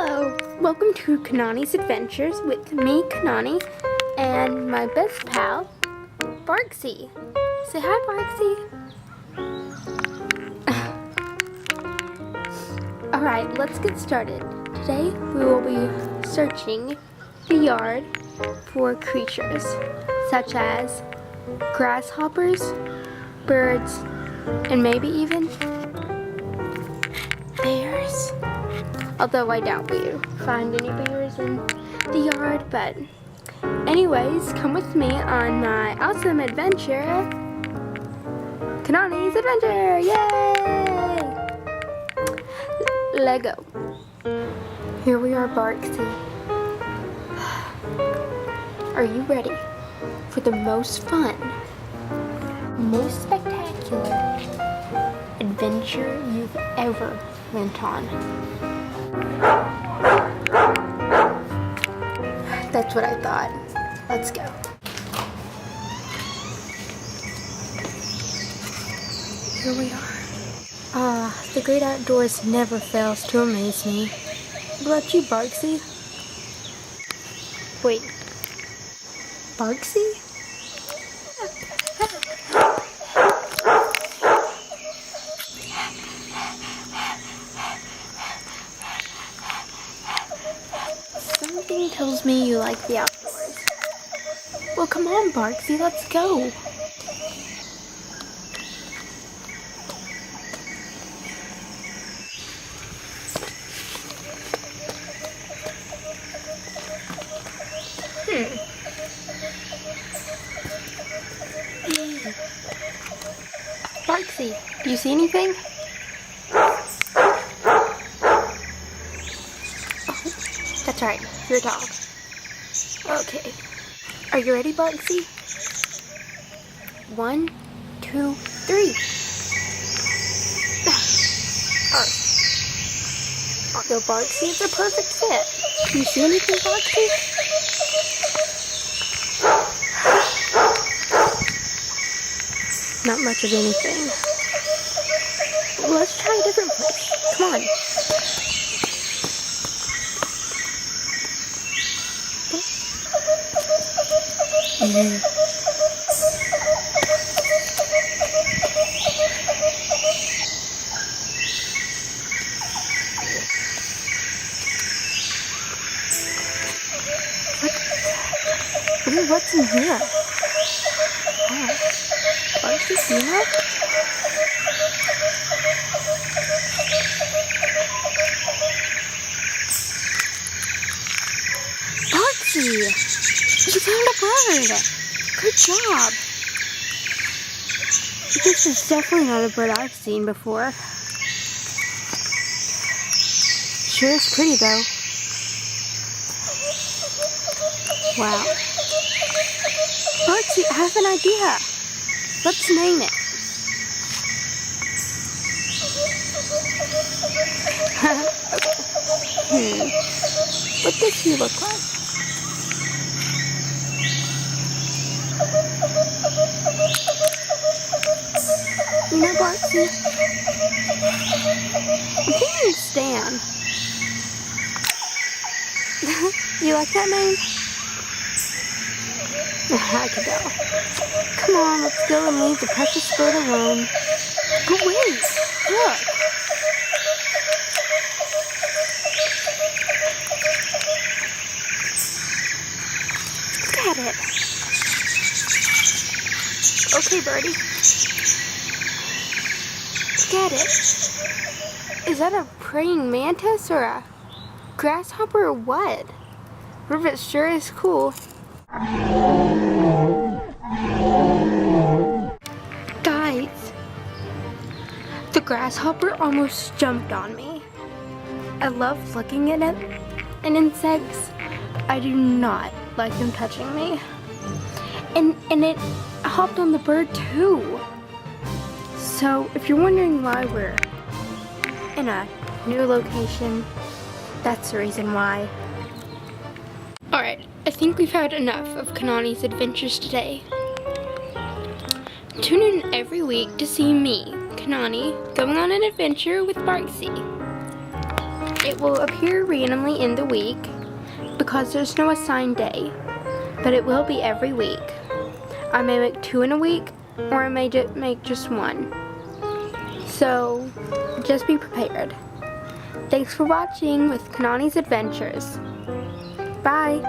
Hello! Welcome to Kanani's Adventures with me, Kanani, and my best pal, Barksy. Say hi, Barksy. Alright, let's get started. Today we will be searching the yard for creatures such as grasshoppers, birds, and maybe even bears. Although I doubt we find any bears in the yard, but anyways, come with me on my awesome adventure, Kanani's Adventure! Yay! Lego. Here we are, Barksy. Are you ready for the most fun, most spectacular adventure you've ever went on? That's what I thought. Let's go. Here we are. The great outdoors never fails to amaze me. What about you, Barksy? Wait. Barksy? Something tells me you like the outdoors. Well, come on, Barksy, let's go. Barksy, do you see anything? That's right, you're a dog. Okay. Are you ready, Barksy? 1, 2, 3. Although Barksy is a perfect fit. Do you see anything, Barksy? Not much of anything. Let's try a different place. Come on. What's in here? Oh, Barksy, you know? Barksy! You found a bird! Good job! This is definitely not a bird I've seen before. Sure is pretty though. Wow. Barksy, I have an idea. Let's name it. Okay. What does he look like? You know, Barksy, I'm thinking Stan. You like that name? I can tell. Come on, let's go and leave the precious bird alone. But wait, look. Look at it. Okay, birdie. Look at it. Is that a praying mantis or a grasshopper or what? But it sure is cool. Guys, the grasshopper almost jumped on me. I love looking at it and insects. I do not like them touching me. And it hopped on the bird too. So if you're wondering why we're in a new location, that's the reason why. Alright, I think we've had enough of Kanani's Adventures today. Tune in every week to see me, Kanani, going on an adventure with Barksy. It will appear randomly in the week because there's no assigned day, but it will be every week. I may make 2 in a week, or I may make just 1. So, just be prepared. Thanks for watching with Kanani's Adventures. Bye!